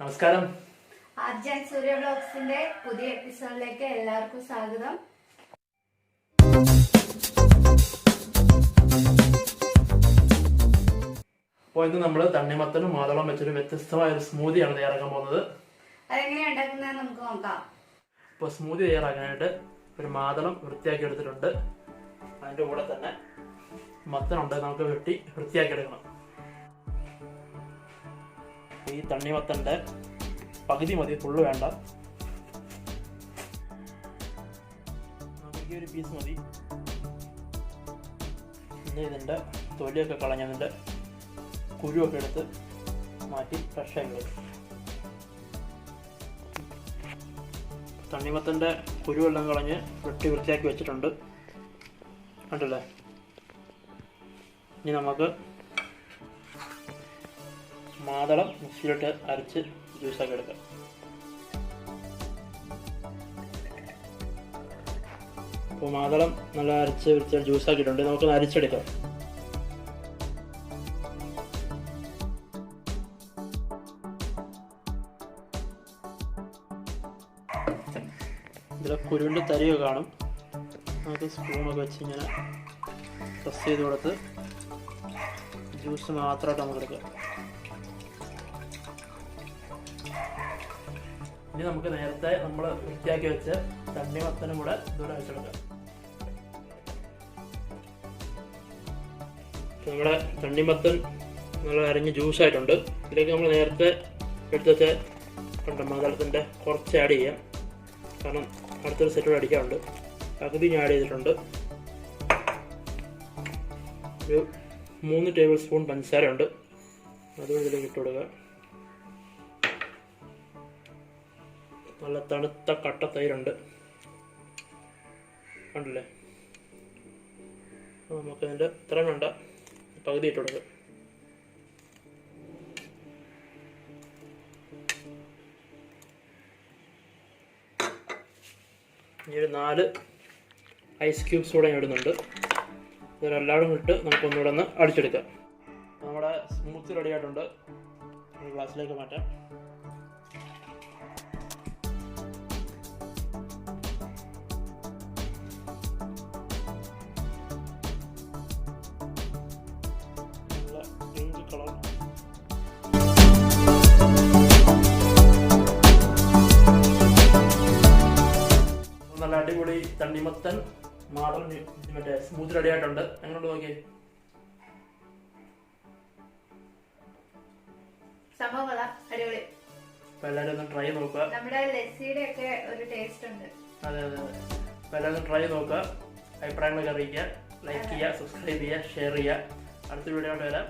നമസ്കാരം. ഗിരീഷ് ആൻഡ് സൂര്യ വ്ലോഗ്സിന്റെ പുതിയ എപ്പിസോഡിലേക്ക് എല്ലാവർക്കും സ്വാഗതം. അപ്പോൾ ഇന്ന് നമ്മൾ തണ്ണിമത്തനും മാതളം വെച്ചൊരു വ്യത്യസ്തമായ ഒരു സ്മൂതിയാണ് തയ്യാറാക്കാൻ പോകുന്നത്. അതെങ്ങനെയാണ് ഉണ്ടാക്കുന്നത് നമുക്ക് നോക്കാം. ഇപ്പോൾ സ്മൂതി തയ്യാറാക്കാനായിട്ട് ഒരു മാതളം വൃത്തിയാക്കി എടുത്തിട്ടുണ്ട്. അതിൻ്റെ കൂടെ തന്നെ മത്തനുണ്ട്, നമുക്ക് വെട്ടി വൃത്തിയാക്കി എടുക്കണം. ഈ തണ്ണിമത്തൻ്റെ പകുതി മതി, ഫുള്ള് വേണ്ട. നമുക്ക് ഈ ഒരു പീസ് മതി. പിന്നെ ഇതിൻ്റെ തൊലിയൊക്കെ കളഞ്ഞതിൻ്റെ കുരുവൊക്കെ എടുത്ത് മാറ്റി ഫ്രഷായി കളയും. തണ്ണിമത്തൻ്റെ കുരുവെല്ലാം കളഞ്ഞ് വെട്ടി വൃത്തിയാക്കി വെച്ചിട്ടുണ്ട്, കണ്ടല്ലേ. ഇനി നമുക്ക് മാതളം മിക്സിയിലിട്ട് അരച്ച് ജ്യൂസാക്കി എടുക്കാം. അപ്പോൾ മാതളം നല്ല അരച്ച് വൃത്തിയാക്കി ജ്യൂസാക്കിയിട്ടുണ്ട്, നമുക്കൊന്ന് അരിച്ചെടുക്കാം. ഇതിൽ കുരുവിൻ്റെ തരിയൊക്കെ കാണും, നമുക്ക് സ്പൂണൊക്കെ വെച്ച് ഇങ്ങനെ പ്രസ് ചെയ്ത് കൊടുത്ത് ജ്യൂസ് മാത്രമായിട്ട് നമുക്ക് എടുക്കാം. ഇനി നമുക്ക് നേരത്തെ നമ്മൾ വൃത്തിയാക്കി വെച്ച് തണ്ണിമത്തനും കൂടെ ഇതുപോലെ അരച്ചെടുക്കാം. നമ്മുടെ തണ്ണിമത്തൻ നല്ല അരിഞ്ഞ് ജ്യൂസായിട്ടുണ്ട്. ഇതിലേക്ക് നമ്മൾ നേരത്തെ എടുത്ത് വെച്ച മാതളത്തിൻ്റെ കുറച്ച് ആഡ് ചെയ്യാം, കാരണം അടുത്തൊരു സെറ്റ് കൂടെ അടിക്കാറുണ്ട്. പകുതി ഞാൻ ആഡ് ചെയ്തിട്ടുണ്ട്. ഒരു 3 ടേബിൾ സ്പൂൺ പഞ്ചസാര ഉണ്ട്, അതും ഇതിലേക്ക് ഇട്ട് കൊടുക്കുക. നല്ല തണുത്ത കട്ട തൈരുണ്ട്, കണ്ടില്ലേ. നമുക്കതിൻ്റെ ഇത്ര വേണ്ട, പകുതി ഇട്ട് കൊടുക്കുക. ഇനി ഒരു 4 ഐസ് ക്യൂബ്സ് കൂടെ ഞാൻ ഇടുന്നുണ്ട്. ഇതെല്ലാവരും ഇട്ട് നമുക്കൊന്നുകൂടെ ഒന്ന് അടിച്ചെടുക്കാം. നമ്മുടെ സ്മൂത്തി റെഡി ആയിട്ടുണ്ട്. ഒരു ഗ്ലാസ്സിലേക്ക് മാറ്റാം. നല്ല പിങ്ക് കളർ. നല്ല അടിപൊളി തണ്ണിമത്തൻ മാതളം മറ്റേ സ്മൂത്ത് റെഡി ആയിട്ടുണ്ട്. എങ്ങോട്ട് നോക്കിയേ, സംഭവം അടിപൊളി. അപ്പൊ എല്ലാവരും ഒന്ന് ട്രൈ നോക്കുക. നമ്മുടെ ലസ്സിയുടെ ഒക്കെ ഒരു ടേസ്റ്റ് ഉണ്ട്. അതെ അതെ അതെ. അപ്പൊ എല്ലാവരും ട്രൈ നോക്കുക, അഭിപ്രായങ്ങളൊക്കെ അറിയിക്കുക, ലൈക്ക് ചെയ്യുക, സബ്സ്ക്രൈബ് ചെയ്യുക, ഷെയർ ചെയ്യുക. അടുത്ത വീഡിയോ ആയിട്ട് വരാം.